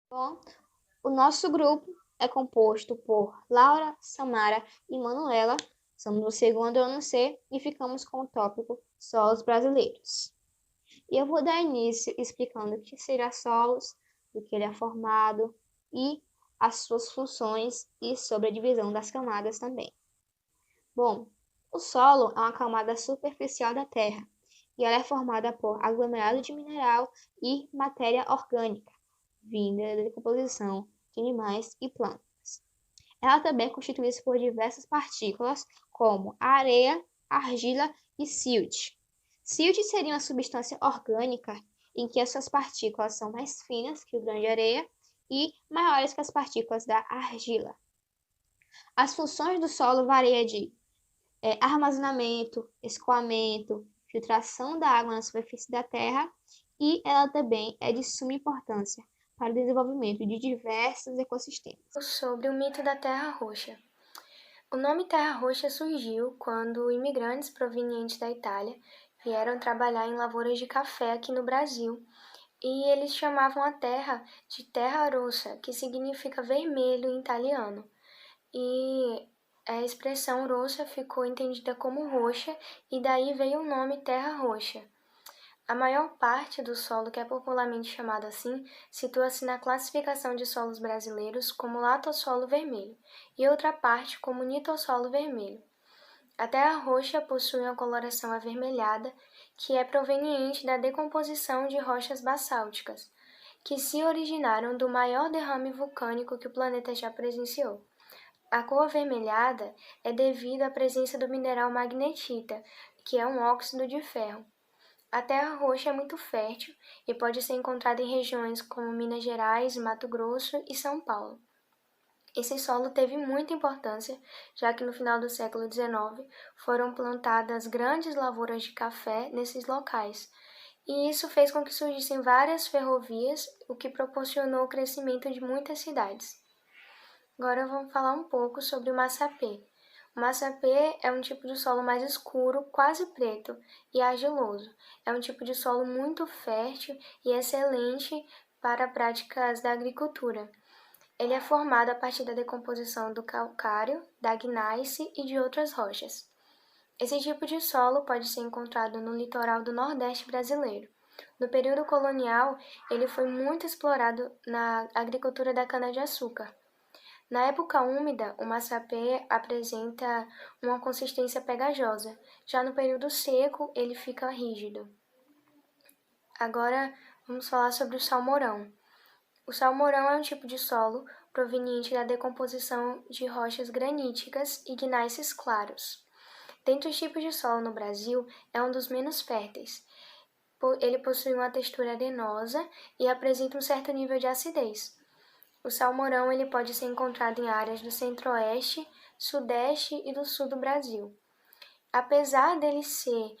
Bom, o nosso grupo é composto por Laura, Samara e Manuela. Somos do segundo ano C e ficamos com o tópico solos brasileiros. E eu vou dar início explicando o que seria solos, do que ele é formado e as suas funções e sobre a divisão das camadas também. Bom, o solo é uma camada superficial da Terra e ela é formada por aglomerado de mineral e matéria orgânica, vinda da decomposição de animais e plantas. Ela também é constituída por diversas partículas, como areia, argila e silt. Silt seria uma substância orgânica em que as suas partículas são mais finas que o grão de areia e maiores que as partículas da argila. As funções do solo variam de armazenamento, escoamento, filtração da água na superfície da Terra e ela também é de suma importância para o desenvolvimento de diversos ecossistemas. Sobre o mito da Terra Roxa. O nome Terra Roxa surgiu quando imigrantes provenientes da Itália vieram trabalhar em lavouras de café aqui no Brasil e eles chamavam a terra de Terra Rossa, que significa vermelho em italiano. E a expressão roxa ficou entendida como roxa e daí veio o nome Terra Roxa. A maior parte do solo, que é popularmente chamado assim, situa-se na classificação de solos brasileiros como latossolo vermelho e outra parte como nitossolo vermelho. A terra roxa possui uma coloração avermelhada que é proveniente da decomposição de rochas basálticas, que se originaram do maior derrame vulcânico que o planeta já presenciou. A cor avermelhada é devido à presença do mineral magnetita, que é um óxido de ferro. A terra roxa é muito fértil e pode ser encontrada em regiões como Minas Gerais, Mato Grosso e São Paulo. Esse solo teve muita importância, já que no final do século XIX foram plantadas grandes lavouras de café nesses locais, e isso fez com que surgissem várias ferrovias, o que proporcionou o crescimento de muitas cidades. Agora vamos falar um pouco sobre o massapê. O massapê é um tipo de solo mais escuro, quase preto e argiloso. É um tipo de solo muito fértil e excelente para práticas da agricultura. Ele é formado a partir da decomposição do calcário, da gneiss e de outras rochas. Esse tipo de solo pode ser encontrado no litoral do Nordeste brasileiro. No período colonial, ele foi muito explorado na agricultura da cana-de-açúcar. Na época úmida, o massapê apresenta uma consistência pegajosa. Já no período seco, ele fica rígido. Agora, vamos falar sobre o salmourão. O salmourão é um tipo de solo proveniente da decomposição de rochas graníticas e gneisses claros. Dentre os tipos de solo no Brasil, é um dos menos férteis. Ele possui uma textura arenosa e apresenta um certo nível de acidez. O salmourão ele pode ser encontrado em áreas do centro-oeste, sudeste e do sul do Brasil. Apesar dele ser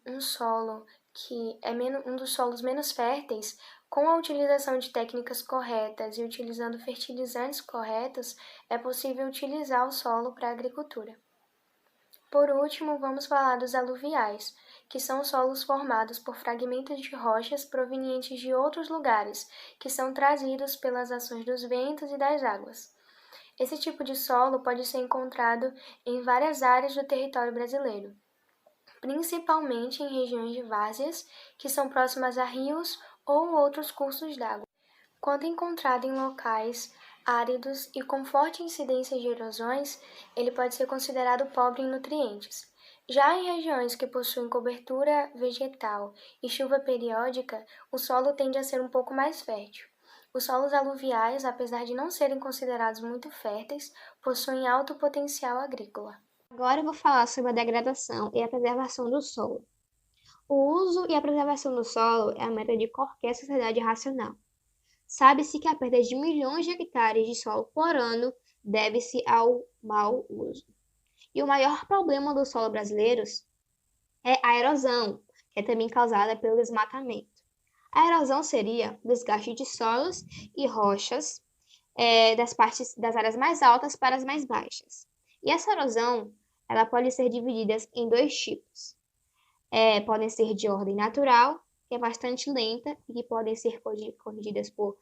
um solo que é um dos solos menos férteis, com a utilização de técnicas corretas e utilizando fertilizantes corretos, é possível utilizar o solo para a agricultura. Por último, vamos falar dos aluviais, que são solos formados por fragmentos de rochas provenientes de outros lugares, que são trazidos pelas ações dos ventos e das águas. Esse tipo de solo pode ser encontrado em várias áreas do território brasileiro, principalmente em regiões de várzeas, que são próximas a rios ou outros cursos d'água. Quando encontrado em locais áridos e com forte incidência de erosões, ele pode ser considerado pobre em nutrientes. Já em regiões que possuem cobertura vegetal e chuva periódica, o solo tende a ser um pouco mais fértil. Os solos aluviais, apesar de não serem considerados muito férteis, possuem alto potencial agrícola. Agora eu vou falar sobre a degradação e a preservação do solo. O uso e a preservação do solo é a meta de qualquer sociedade racional. Sabe-se que a perda de milhões de hectares de solo por ano deve-se ao mau uso. E o maior problema do solo brasileiros é a erosão, que é também causada pelo desmatamento. A erosão seria o desgaste de solos e rochas das áreas mais altas para as mais baixas. E essa erosão, ela pode ser dividida em dois tipos. Podem ser de ordem natural, que é bastante lenta e que podem ser corrigidas por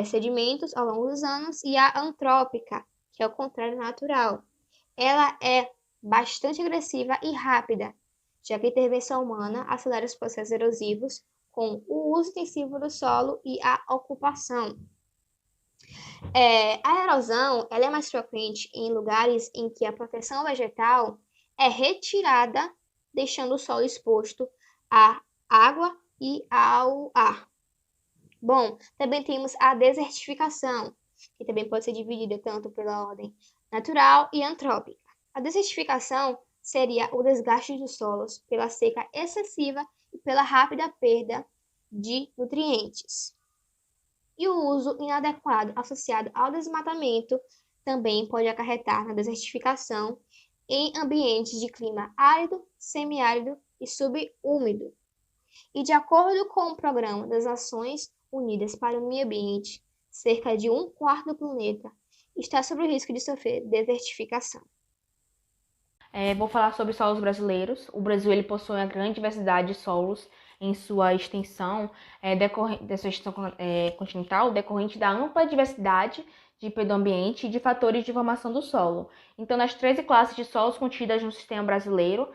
sedimentos ao longo dos anos, e a antrópica, que é o contrário natural. Ela é bastante agressiva e rápida, já que a intervenção humana acelera os processos erosivos com o uso intensivo do solo e a ocupação. A erosão ela é mais frequente em lugares em que a proteção vegetal é retirada, deixando o solo exposto à água e ao ar. Bom, também temos a desertificação, que também pode ser dividida tanto pela ordem natural e antrópica. A desertificação seria o desgaste dos solos pela seca excessiva e pela rápida perda de nutrientes. E o uso inadequado associado ao desmatamento também pode acarretar na desertificação em ambientes de clima árido, semiárido e subúmido. E de acordo com o Programa das Nações Unidas para o Meio Ambiente, cerca de 1/4 do planeta está sob o risco de sofrer desertificação. Vou falar sobre solos brasileiros. O Brasil ele possui uma grande diversidade de solos em sua extensão, continental, decorrente da ampla diversidade de pedoambiente e de fatores de formação do solo. Então, nas 13 classes de solos contidas no sistema brasileiro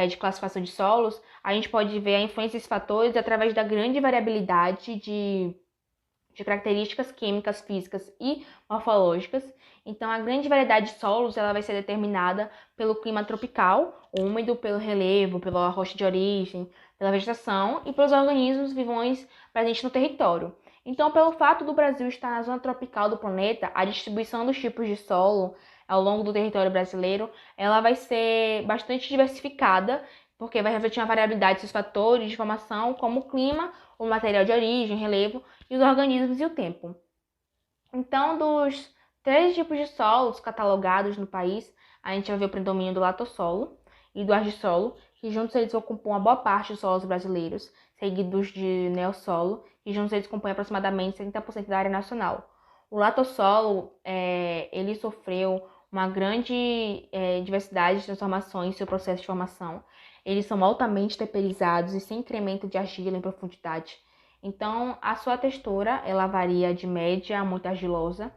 de classificação de solos, a gente pode ver a influência desses fatores através da grande variabilidade de características químicas, físicas e morfológicas. Então, a grande variedade de solos ela vai ser determinada pelo clima tropical, úmido, pelo relevo, pela rocha de origem, pela vegetação e pelos organismos vivões presentes no território. Então, pelo fato do Brasil estar na zona tropical do planeta, a distribuição dos tipos de solo ao longo do território brasileiro, ela vai ser bastante diversificada, porque vai refletir uma variabilidade de seus fatores de formação, como o clima, o material de origem, relevo e os organismos e o tempo. Então, dos 3 tipos de solos catalogados no país, a gente vai ver o predomínio do latossolo e do argissolo, que juntos eles ocupam uma boa parte dos solos brasileiros, seguidos de neossolo, que juntos eles compõem aproximadamente 70% da área nacional. O latossolo, ele sofreu uma grande diversidade de transformações em seu processo de formação. Eles são altamente temperizados e sem incremento de argila em profundidade. Então, a sua textura ela varia de média a muito argilosa,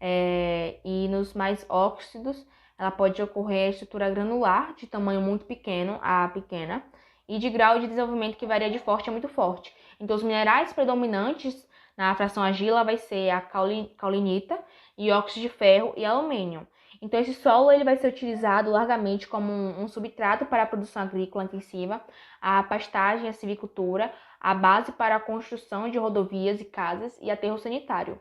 e nos mais óxidos ela pode ocorrer a estrutura granular de tamanho muito pequeno a pequena e de grau de desenvolvimento que varia de forte a muito forte. Então, os minerais predominantes na fração argila vai ser a caulinita e óxido de ferro e alumínio. Então, esse solo ele vai ser utilizado largamente como um substrato para a produção agrícola intensiva, a pastagem, a silvicultura, a base para a construção de rodovias e casas e aterro sanitário.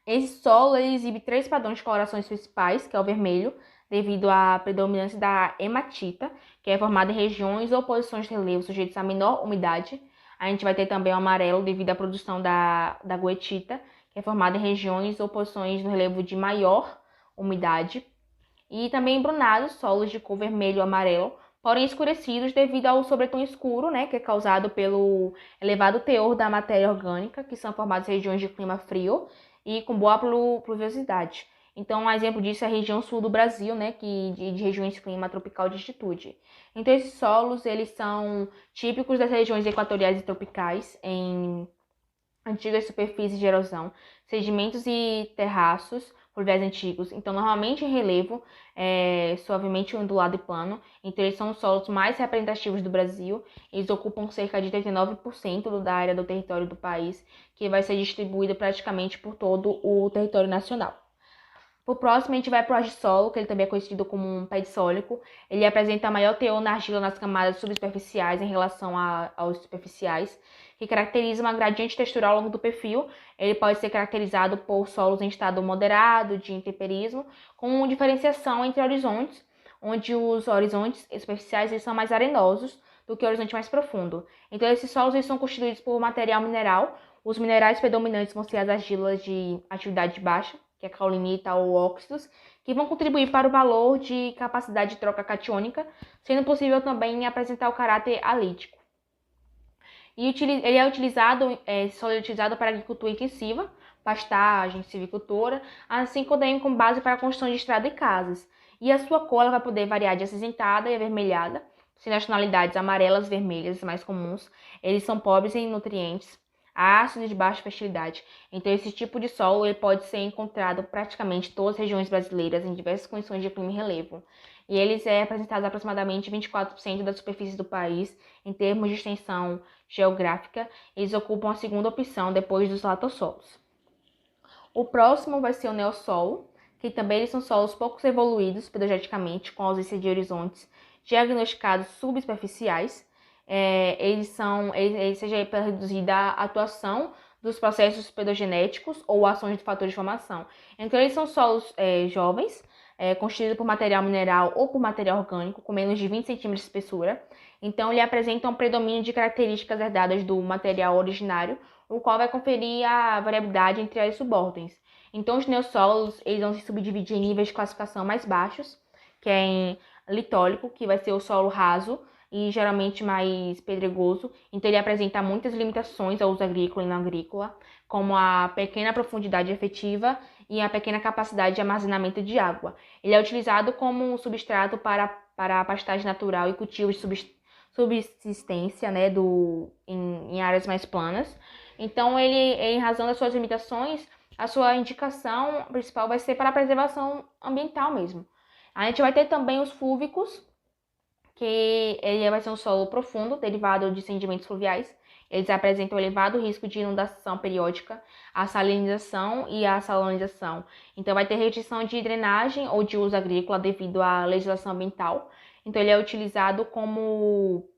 Esse solo ele exibe 3 padrões de colorações principais, que é o vermelho, devido à predominância da hematita, que é formada em regiões ou posições de relevo sujeitos a menor umidade. A gente vai ter também o amarelo, devido à produção da goetita, que é formada em regiões ou posições no relevo de maior umidade. E também embrunado, solos de cor vermelho ou amarelo, porém escurecidos devido ao sobretom escuro, que é causado pelo elevado teor da matéria orgânica, que são formadas em regiões de clima frio e com boa pluviosidade. Então, um exemplo disso é a região sul do Brasil, de regiões de clima tropical de altitude. Então, esses solos, eles são típicos das regiões equatoriais e tropicais, em antigas superfícies de erosão, sedimentos e terraços fluviais antigos. Então, normalmente em relevo, suavemente ondulado e plano. Então, eles são os solos mais representativos do Brasil. Eles ocupam cerca de 39% da área do território do país, que vai ser distribuído praticamente por todo o território nacional. Por próximo, a gente vai para o argissolo, que ele também é conhecido como um pé de sólico. Ele apresenta maior teor na argila nas camadas subsuperficiais em relação aos superficiais, que caracteriza uma gradiente textural ao longo do perfil. Ele pode ser caracterizado por solos em estado moderado de intemperismo, com diferenciação entre horizontes, onde os horizontes superficiais eles são mais arenosos do que o horizonte mais profundo. Então, esses solos eles são constituídos por material mineral. Os minerais predominantes vão ser as argilas de atividade baixa, que é caulinita ou óxidos, que vão contribuir para o valor de capacidade de troca catiônica, sendo possível também apresentar o caráter alítico. E ele é utilizado, solo é utilizado para agricultura intensiva, pastagem, silvicultura, assim também com base para a construção de estradas e casas. E a sua cor vai poder variar de acinzentada e avermelhada, sendo as tonalidades amarelas e vermelhas mais comuns. Eles são pobres em nutrientes. ácido de baixa fertilidade. Então, esse tipo de solo ele pode ser encontrado praticamente em todas as regiões brasileiras, em diversas condições de clima e relevo. E eles é representados aproximadamente 24% da superfície do país, em termos de extensão geográfica. Eles ocupam a segunda opção depois dos latossolos. O próximo vai ser o neossolo, que também eles são solos pouco evoluídos pedogeneticamente, com ausência de horizontes diagnosticados subsuperficiais. Seja para reduzir a atuação dos processos pedogenéticos ou ações de fatores de formação. Então, eles são solos jovens, constituídos por material mineral ou por material orgânico, com menos de 20 centímetros de espessura. Então, ele apresenta um predomínio de características herdadas do material originário, o qual vai conferir a variabilidade entre as subordens. Então, os neossolos eles vão se subdividir em níveis de classificação mais baixos, que é em litólico, que vai ser o solo raso e geralmente mais pedregoso. Então, ele apresenta muitas limitações ao uso agrícola e não agrícola, como a pequena profundidade efetiva e a pequena capacidade de armazenamento de água. Ele é utilizado como substrato para a pastagem natural e cultivos de subsistência, né, em áreas mais planas. Então, em razão das suas limitações, a sua indicação principal vai ser para a preservação ambiental mesmo. A gente vai ter também os fúvicos, que ele vai ser um solo profundo, derivado de sedimentos fluviais. Eles apresentam elevado risco de inundação periódica, a salinização e a salinização. Então, vai ter restrição de drenagem ou de uso agrícola devido à legislação ambiental. Então, ele é utilizado como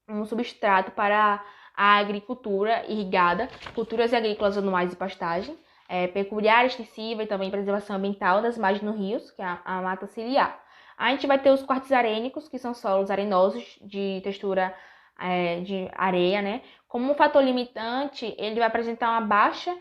um substrato para a agricultura irrigada, culturas agrícolas anuais e pastagem, pecuária extensiva e também preservação ambiental das margens dos rios, que é a mata ciliar. A gente vai ter os quartos arênicos, que são solos arenosos de textura de areia, né? Como um fator limitante, ele vai apresentar uma baixa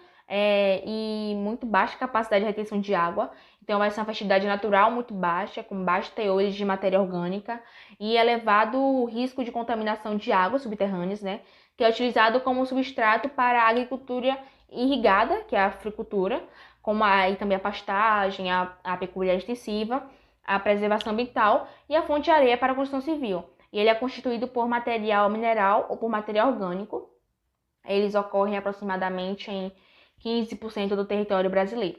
e muito baixa capacidade de retenção de água. Então, vai ser uma fertilidade natural muito baixa, com baixos teores de matéria orgânica e elevado risco de contaminação de águas subterrâneas, né? Que é utilizado como substrato para a agricultura irrigada, que é a fricultura, como e também a pastagem, a pecuária extensiva, a preservação ambiental e a fonte de areia para a construção civil. E ele é constituído por material mineral ou por material orgânico. Eles ocorrem aproximadamente em 15% do território brasileiro.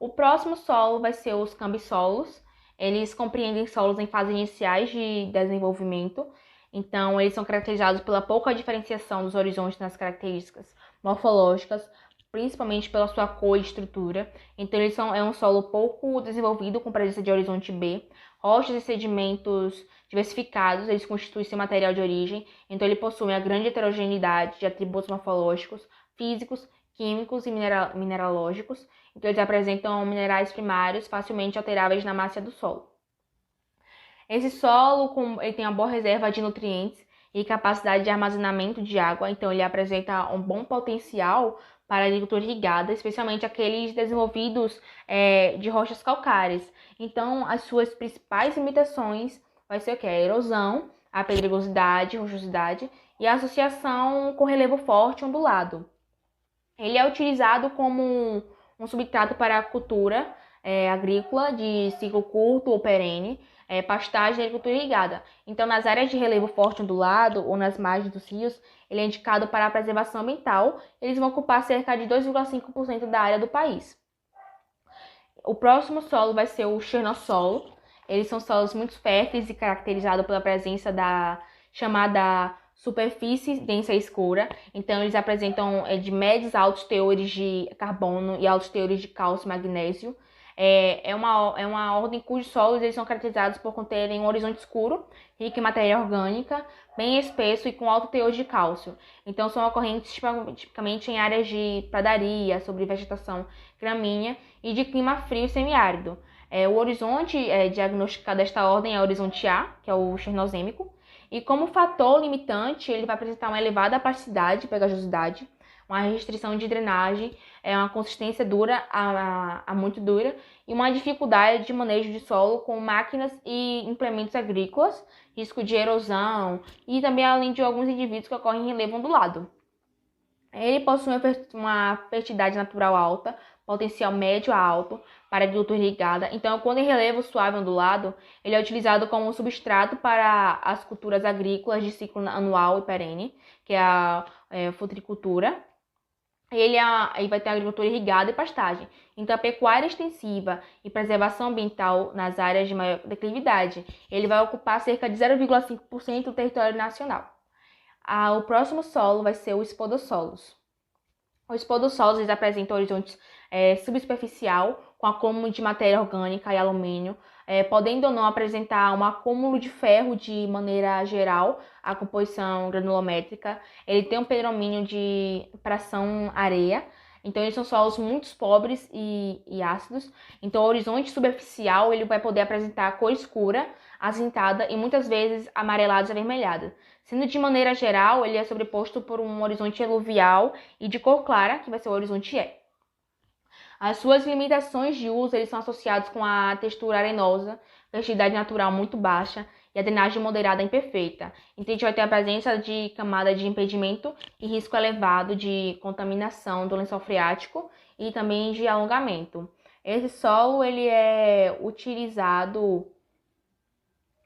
O próximo solo vai ser os cambissolos. Eles compreendem solos em fases iniciais de desenvolvimento. Então, eles são caracterizados pela pouca diferenciação dos horizontes nas características morfológicas, principalmente pela sua cor e estrutura. Então, é um solo pouco desenvolvido, com presença de horizonte B. Rochas e sedimentos diversificados, eles constituem seu material de origem. Então, ele possui uma grande heterogeneidade de atributos morfológicos, físicos, químicos e mineralógicos. Então, eles apresentam minerais primários facilmente alteráveis na massa do solo. Esse solo ele tem uma boa reserva de nutrientes e capacidade de armazenamento de água. Então, ele apresenta um bom potencial para a agricultura irrigada, especialmente aqueles desenvolvidos de rochas calcárias. Então, as suas principais limitações vai ser o quê? A erosão, a pedregosidade, rochosidade e a associação com relevo forte ondulado. Ele é utilizado como um substrato para a cultura agrícola de ciclo curto ou perene, pastagem e agricultura irrigada. Então, nas áreas de relevo forte ondulado ou nas margens dos rios, ele é indicado para a preservação ambiental. Eles vão ocupar cerca de 2,5% da área do país. O próximo solo vai ser o chernossolo. Eles são solos muito férteis e caracterizados pela presença da chamada superfície densa e escura. Então, eles apresentam de médios a altos teores de carbono e altos teores de cálcio e magnésio. É uma ordem cujos solos eles são caracterizados por conterem um horizonte escuro, rico em matéria orgânica, bem espesso e com alto teor de cálcio. Então, são ocorrentes tipicamente em áreas de pradaria, sobre vegetação gramínea e de clima frio e semiárido. O horizonte diagnosticado desta ordem é o horizonte A, que é o chernozêmico, e como fator limitante, ele vai apresentar uma elevada plasticidade, pegajosidade, uma restrição de drenagem, uma consistência dura a muito dura e uma dificuldade de manejo de solo com máquinas e implementos agrícolas, risco de erosão e também além de alguns indivíduos que ocorrem em relevo ondulado. Ele possui uma fertilidade natural alta, potencial médio a alto para agricultura irrigada. Então, quando em relevo suave ondulado, ele é utilizado como substrato para as culturas agrícolas de ciclo anual e perene, que é a futricultura. Ele vai ter agricultura irrigada e pastagem. Então, a pecuária extensiva e preservação ambiental nas áreas de maior declividade, ele vai ocupar cerca de 0,5% do território nacional. O próximo solo vai ser o espodossolos. Os podossolos eles apresentam horizontes subsuperficial, com acúmulo de matéria orgânica e alumínio, podendo ou não apresentar um acúmulo de ferro de maneira geral, a composição granulométrica. Ele tem um predomínio de tração areia, então eles são solos muito pobres e ácidos. Então o horizonte superficial ele vai poder apresentar cor escura, acintada e muitas vezes amarelada e avermelhada. Sendo de maneira geral, ele é sobreposto por um horizonte eluvial e de cor clara, que vai ser o horizonte E. As suas limitações de uso eles são associados com a textura arenosa, fertilidade natural muito baixa e a drenagem moderada imperfeita. Então, a gente vai ter a presença de camada de impedimento e risco elevado de contaminação do lençol freático e também de alongamento. Esse solo ele é utilizado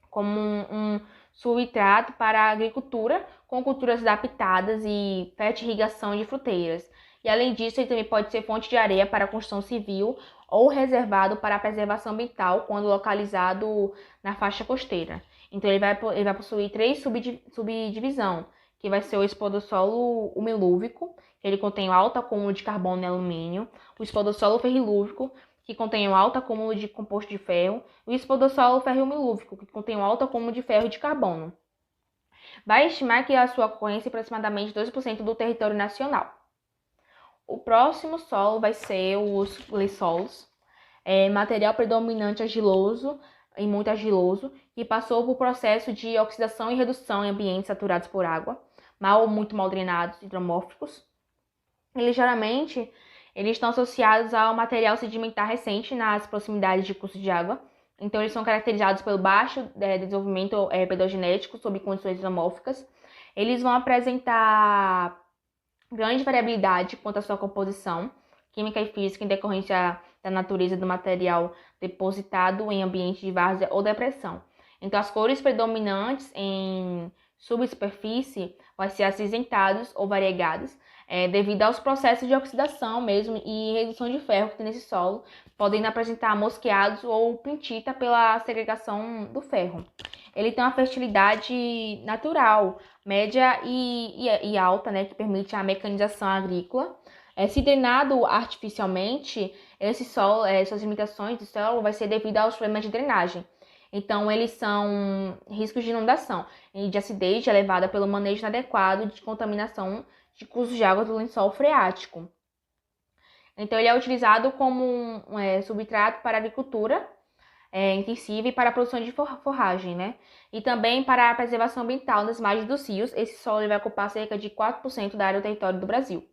como um substrato para a agricultura, com culturas adaptadas e fertirrigação de fruteiras. E além disso, ele também pode ser fonte de areia para a construção civil ou reservado para a preservação ambiental quando localizado na faixa costeira. Então, ele vai possuir três subdivisões, que vai ser o espodossolo humilúvico, que ele contém um alto acúmulo de carbono e alumínio, o espodossolo ferrilúvico, que contém um alto acúmulo de composto de ferro, e o espodossolo ferromilúvico, que contém um alto acúmulo de ferro e de carbono. Vai estimar que a sua ocorrência é aproximadamente 2% do território nacional. O próximo solo vai ser os glissolos, material predominante argiloso e muito argiloso, que passou por processo de oxidação e redução em ambientes saturados por água, mal ou muito mal drenados, hidromórficos. Eles estão associados ao material sedimentar recente nas proximidades de cursos de água. Então, eles são caracterizados pelo baixo desenvolvimento pedogenético sob condições isomórficas. Eles vão apresentar grande variabilidade quanto à sua composição química e física em decorrência da natureza do material depositado em ambiente de várzea ou depressão. Então, as cores predominantes em subsuperfície vão ser acinzentados ou variegados, devido aos processos de oxidação mesmo e redução de ferro que tem nesse solo, podendo apresentar mosqueados ou pintita pela segregação do ferro. Ele tem uma fertilidade natural, média e alta, né, que permite a mecanização agrícola. Se drenado artificialmente, suas limitações do solo vai ser devido aos problemas de drenagem. Então, eles são riscos de inundação e de acidez elevada pelo manejo inadequado de contaminação de cursos de água do lençol freático. Então, ele é utilizado como um substrato para a agricultura intensiva e para a produção de forragem, né? E também para a preservação ambiental nas margens dos rios. Esse solo vai ocupar cerca de 4% da área do território do Brasil.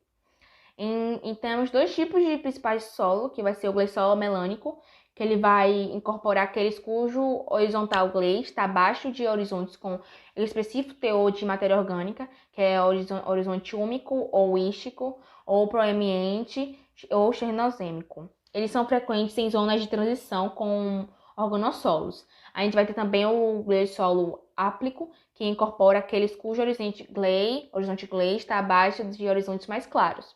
Temos dois tipos de principais solo, que vai ser o gleyssolo melânico, que ele vai incorporar aqueles cujo horizontal gley está abaixo de horizontes com específico teor de matéria orgânica, que é horizonte úmico ou ístico, ou proeminente ou chernozêmico. Eles são frequentes em zonas de transição com organossolos. A gente vai ter também o gleyssolo áplico, que incorpora aqueles cujo horizonte gley está abaixo de horizontes mais claros.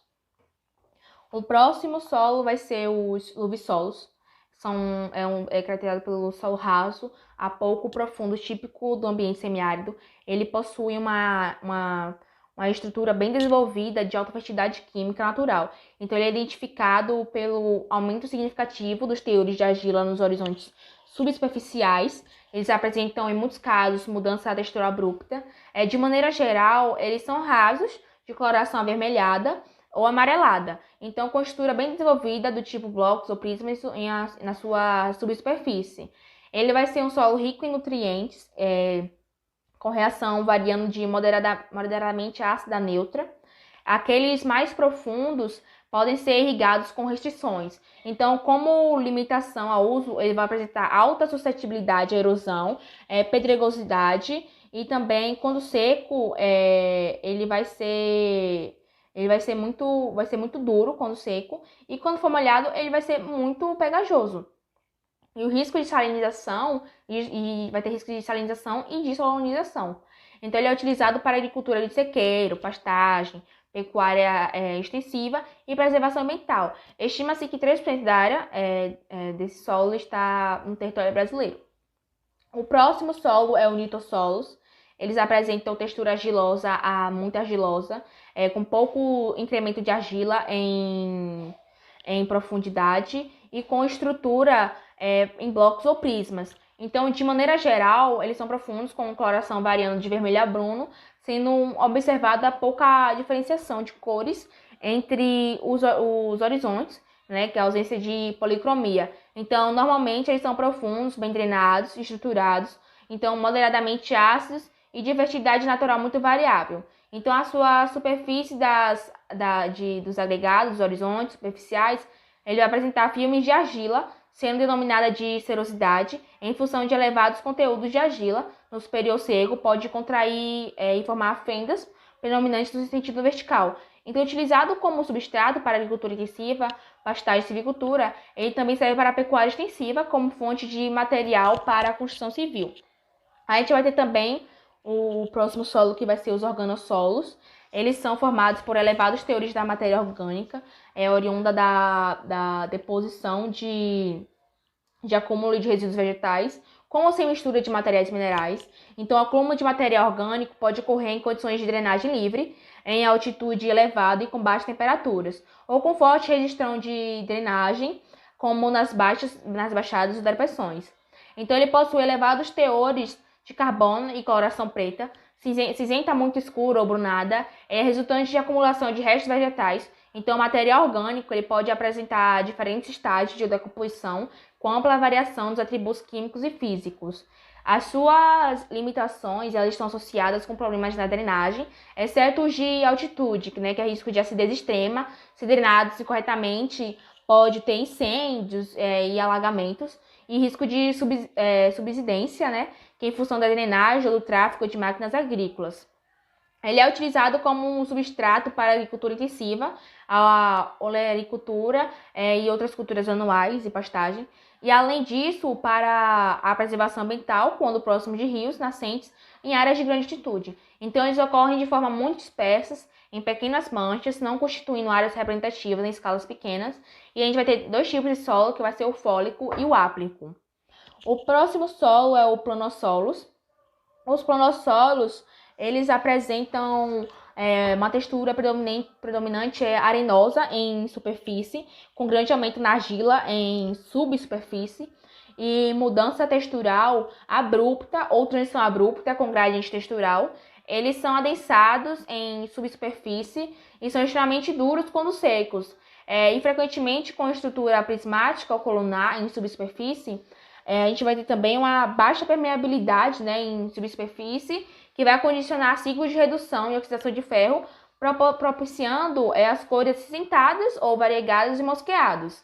O próximo solo vai ser os luvissolos. É caracterizado pelo solo raso, a pouco profundo, típico do ambiente semiárido. Ele possui uma estrutura bem desenvolvida de alta fertilidade química natural. Então, ele é identificado pelo aumento significativo dos teores de argila nos horizontes subsuperficiais. Eles apresentam, em muitos casos, mudança da textura abrupta. De maneira geral, eles são rasos, de coloração avermelhada ou amarelada. Então, com textura bem desenvolvida do tipo blocos ou prismas na sua subsuperfície. Ele vai ser um solo rico em nutrientes, com reação variando de moderadamente ácida a neutra. Aqueles mais profundos podem ser irrigados com restrições. Então, como limitação ao uso, ele vai apresentar alta suscetibilidade à erosão, pedregosidade e também, quando seco, ele vai ser muito duro quando seco, e quando for molhado, ele vai ser muito pegajoso. E o risco de salinização, vai ter risco de salinização e de salinização. Então, ele é utilizado para agricultura de sequeiro, pastagem, pecuária extensiva e preservação ambiental. Estima-se que 3% da área desse solo está no território brasileiro. O próximo solo é o litossolos. Eles apresentam textura argilosa a muito argilosa, com pouco incremento de argila em profundidade e com estrutura em blocos ou prismas. Então, de maneira geral, eles são profundos, com coloração variando de vermelho a bruno, sendo observada pouca diferenciação de cores entre os horizontes, né, que é a ausência de policromia. Então, normalmente, eles são profundos, bem drenados, estruturados, então moderadamente ácidos e diversidade natural muito variável. Então, a sua superfície dos agregados, dos horizontes superficiais, ele vai apresentar filmes de argila, sendo denominada de serosidade, em função de elevados conteúdos de argila. No superior seco, pode contrair e formar fendas predominantes no sentido vertical. Então, utilizado como substrato para agricultura intensiva, pastagem e silvicultura, ele também serve para a pecuária extensiva como fonte de material para a construção civil. A gente vai ter também o próximo solo, que vai ser os organossolos. Eles são formados por elevados teores da matéria orgânica, oriunda da deposição de acúmulo de resíduos vegetais, com ou sem mistura de materiais minerais. Então, o acúmulo de material orgânico pode ocorrer em condições de drenagem livre, em altitude elevada e com baixas temperaturas, ou com forte restrição de drenagem, como nas baixadas e depressões. Então, ele possui elevados teores de carbono e coloração preta, cinzenta muito escura ou brunada, resultante de acumulação de restos vegetais. Então, o material orgânico ele pode apresentar diferentes estágios de decomposição, com ampla variação dos atributos químicos e físicos. As suas limitações elas estão associadas com problemas na drenagem, exceto os de altitude, né, que é risco de acidez extrema. Se drenados incorretamente, pode ter incêndios e alagamentos, e risco de subsidência, né, que é em função da drenagem ou do tráfego de máquinas agrícolas. Ele é utilizado como um substrato para a agricultura intensiva, a olericultura e outras culturas anuais e pastagem. E, além disso, para a preservação ambiental, quando próximo de rios, nascentes, em áreas de grande altitude. Então, eles ocorrem de forma muito dispersas, em pequenas manchas, não constituindo áreas representativas em escalas pequenas. E a gente vai ter dois tipos de solo, que vai ser o fólico e o áplico. O próximo solo é o planossolos. Os planossolos, eles apresentam uma textura predominante arenosa em superfície, com grande aumento na argila em subsuperfície, e mudança textural abrupta ou transição abrupta com gradiente textural. Eles são adensados em subsuperfície e são extremamente duros quando secos, e frequentemente com estrutura prismática ou colunar em subsuperfície. A gente vai ter também uma baixa permeabilidade, né, em subsuperfície, que vai condicionar ciclos de redução e oxidação de ferro, propiciando as cores acinzentadas ou variegadas e mosqueados.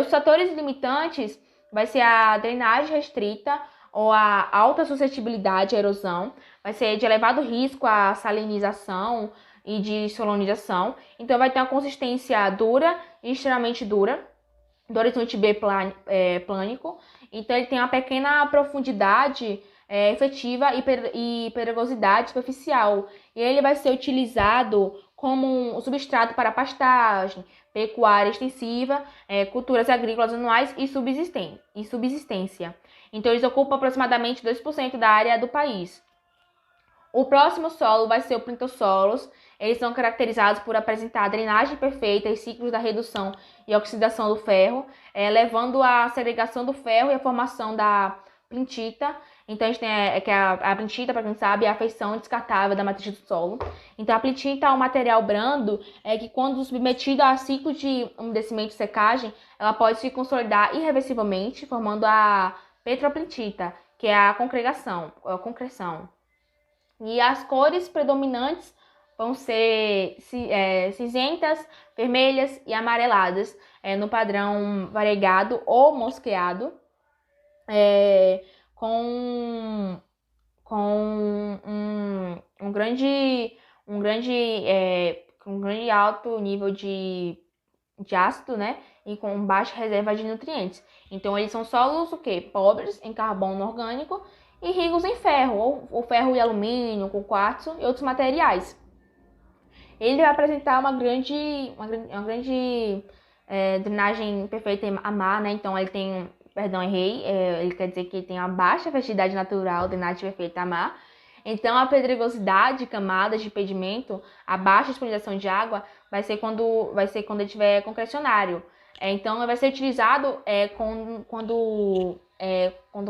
Os fatores limitantes vai ser a drenagem restrita ou a alta suscetibilidade à erosão, vai ser de elevado risco à salinização e de solonização. Então, vai ter uma consistência dura e extremamente dura, do horizonte B plânico. Então, ele tem uma pequena profundidade efetiva e perigosidade superficial. E ele vai ser utilizado como um substrato para pastagem, pecuária extensiva, culturas agrícolas anuais e subsistência. Então, eles ocupam aproximadamente 2% da área do país. O próximo solo vai ser o plintossolos. Eles são caracterizados por apresentar drenagem perfeita e ciclos da redução e oxidação do ferro, levando à segregação do ferro e à formação da plintita. Então, a gente tem a plintita, para quem não sabe, é a feição descartável da matriz do solo. Então, a plintita é um material brando que, quando submetido a ciclo de umedecimento e secagem, ela pode se consolidar irreversivelmente, formando a petroplintita, que é a concreção. E as cores predominantes vão ser cinzentas, vermelhas e amareladas, no padrão variegado ou mosqueado, com um grande alto nível de ácido, né? E com baixa reserva de nutrientes. Então, eles são solos pobres em carbono orgânico e ricos em ferro, ou ferro e alumínio, com quartzo e outros materiais. ele vai apresentar uma grande drenagem perfeita a mar, né? Então ele tem, perdão, errei, ele quer dizer que ele tem uma baixa fertilidade natural, drenagem perfeita a mar. Então a pedregosidade, camadas de impedimento, a baixa disponibilização de água vai ser quando ele tiver concrecionário. Então vai ser utilizado quando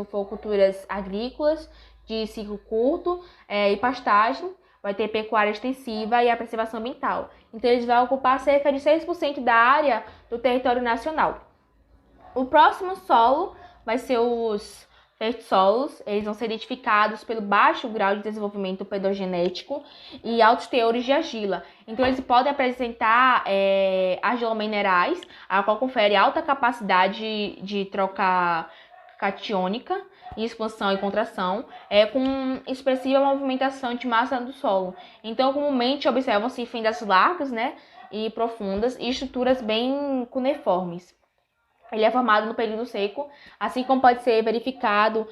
for culturas agrícolas de ciclo curto e pastagem, vai ter pecuária extensiva e a preservação ambiental. Então, eles vão ocupar cerca de 6% da área do território nacional. O próximo solo vai ser os vertissolos. Eles vão ser identificados pelo baixo grau de desenvolvimento pedogenético e altos teores de argila. Então, eles podem apresentar argilominerais, a qual confere alta capacidade de troca catiônica, expansão e contração, com expressiva movimentação de massa do solo. Então, comumente observam-se fendas largas, né, e profundas e estruturas bem cuneiformes. Ele é formado no período seco, assim como pode ser verificado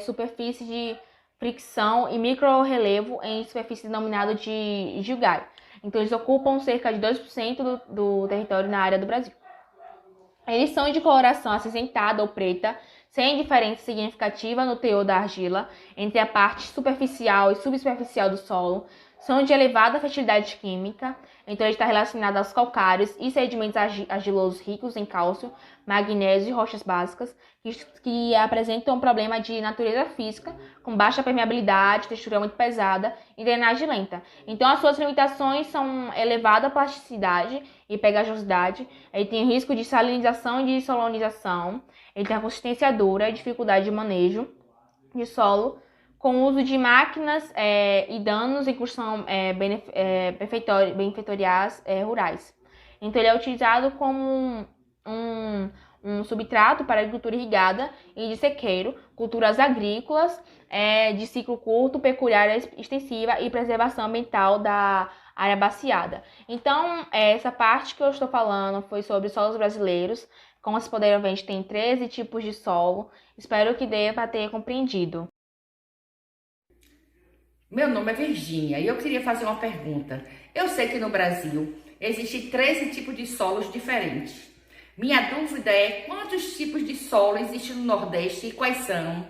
superfície de fricção e micro-relevo em superfície denominada de gilgai. Então, eles ocupam cerca de 2% do território na área do Brasil. Eles são de coloração acinzentada ou preta, sem diferença significativa no teor da argila entre a parte superficial e subsuperficial do solo, são de elevada fertilidade química, então ele está relacionado aos calcários e sedimentos argilosos ricos em cálcio, magnésio e rochas básicas, que apresentam um problema de natureza física, com baixa permeabilidade, textura muito pesada e drenagem lenta. Então, as suas limitações são elevada plasticidade e pegajosidade, ele tem risco de salinização e de solonização, ele tem a consistência dura e dificuldade de manejo de solo, com o uso de máquinas e danos em construção benfeitoriais rurais. Então, ele é utilizado como um substrato para agricultura irrigada e de sequeiro, culturas agrícolas de ciclo curto, pecuária extensiva e preservação ambiental da área baciada. Então, essa parte que eu estou falando foi sobre solos brasileiros. Como vocês puderam ver, a gente tem 13 tipos de solo. Espero que dê para ter compreendido. Meu nome é Virgínia e eu queria fazer uma pergunta. Eu sei que no Brasil existem 13 tipos de solos diferentes. Minha dúvida é quantos tipos de solo existem no Nordeste e quais são?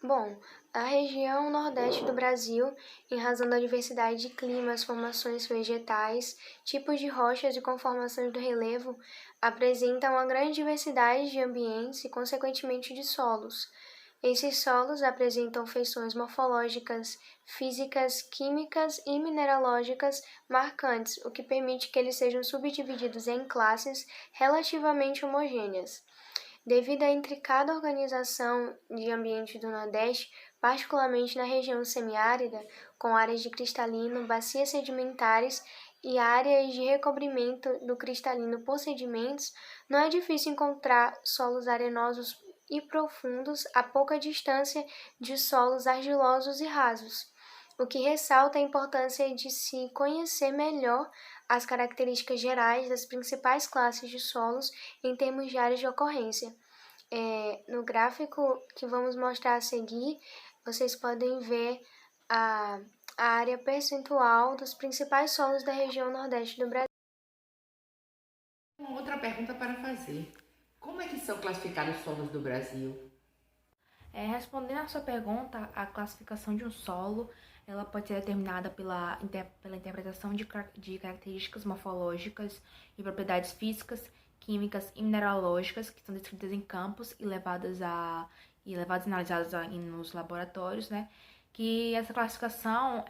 Bom, a região Nordeste do Brasil, em razão da diversidade de climas, formações vegetais, tipos de rochas e conformações do relevo, apresenta uma grande diversidade de ambientes e, consequentemente, de solos. Esses solos apresentam feições morfológicas, físicas, químicas e mineralógicas marcantes, o que permite que eles sejam subdivididos em classes relativamente homogêneas. Devido à intricada organização de ambiente do Nordeste, particularmente na região semiárida, com áreas de cristalino, bacias sedimentares e áreas de recobrimento do cristalino por sedimentos, não é difícil encontrar solos arenosos e profundos a pouca distância de solos argilosos e rasos, o que ressalta a importância de se conhecer melhor as características gerais das principais classes de solos em termos de áreas de ocorrência. No gráfico que vamos mostrar a seguir, vocês podem ver a área percentual dos principais solos da região Nordeste do Brasil. Uma outra pergunta para fazer. Como é que são classificados os solos do Brasil? Respondendo à sua pergunta, a classificação de um solo ela pode ser determinada pela interpretação de características morfológicas e propriedades físicas, químicas e mineralógicas que são descritas em campos e levadas e analisadas nos laboratórios, né? Que essa classificação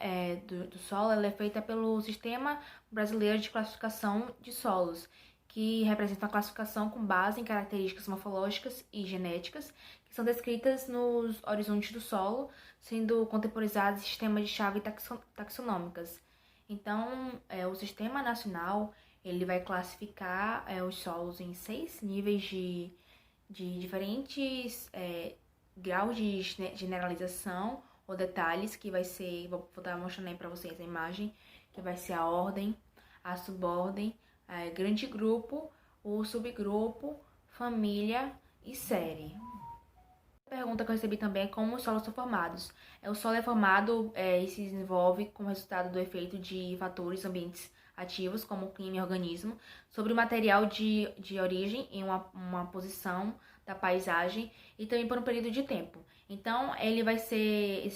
do solo ela é feita pelo Sistema Brasileiro de Classificação de Solos, que representa uma classificação com base em características morfológicas e genéticas que são descritas nos horizontes do solo, sendo contemporizados em sistemas de chave taxonômicas. Então, o Sistema Nacional ele vai classificar os solos em 6 níveis de diferentes graus de generalização ou detalhes, que vai ser, vou estar mostrando aí para vocês a imagem, que vai ser a ordem, a subordem, grande grupo, o subgrupo, família e série. pergunta que eu recebi também é como os solos são formados. O solo é formado e se desenvolve como resultado do efeito de fatores ambientes ativos, como o clima e organismo, sobre o material de origem em uma posição da paisagem e também por um período de tempo. Então, ele vai ser,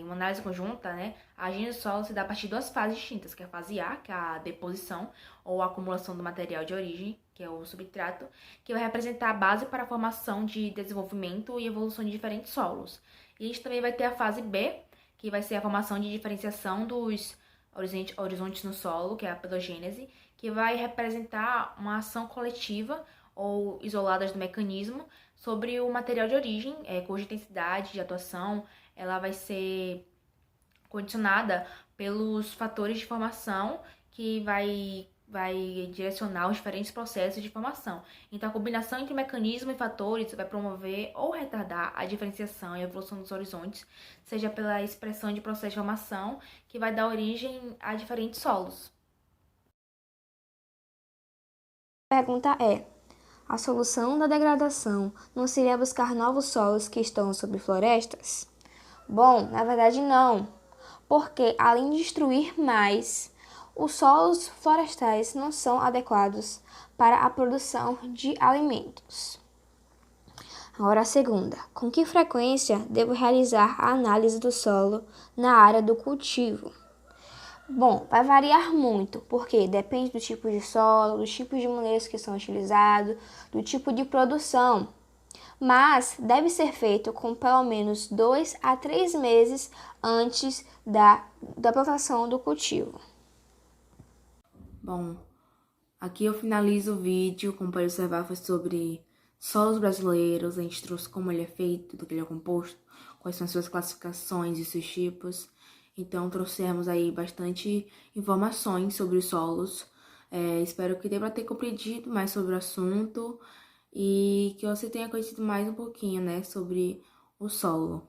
uma análise conjunta, né? A agência do solo se dá a partir de duas fases distintas, que é a fase A, que é a deposição ou a acumulação do material de origem, que é o substrato, que vai representar a base para a formação de desenvolvimento e evolução de diferentes solos. E a gente também vai ter a fase B, que vai ser a formação de diferenciação dos horizontes no solo, que é a pelogênese, que vai representar uma ação coletiva ou isoladas do mecanismo sobre o material de origem, cuja intensidade de atuação ela vai ser condicionada pelos fatores de formação que vai direcionar os diferentes processos de formação. Então, a combinação entre mecanismo e fatores vai promover ou retardar a diferenciação e a evolução dos horizontes, seja pela expressão de processo de formação, que vai dar origem a diferentes solos. A pergunta é: a solução da degradação não seria buscar novos solos que estão sob florestas? Bom, na verdade não, porque além de destruir mais, os solos florestais não são adequados para a produção de alimentos. Agora a segunda: com que frequência devo realizar a análise do solo na área do cultivo? Bom, vai variar muito, porque depende do tipo de solo, dos tipos de maneiras que são utilizados, do tipo de produção. Mas deve ser feito com pelo menos 2 a 3 meses antes da plantação do cultivo. Bom, aqui eu finalizo o vídeo. Como pode observar, foi sobre solos brasileiros. A gente trouxe como ele é feito, do que ele é composto, quais são as suas classificações e seus tipos. Então, trouxemos aí bastante informações sobre os solos. Espero que dê para ter compreendido mais sobre o assunto e que você tenha conhecido mais um pouquinho, né, sobre o solo.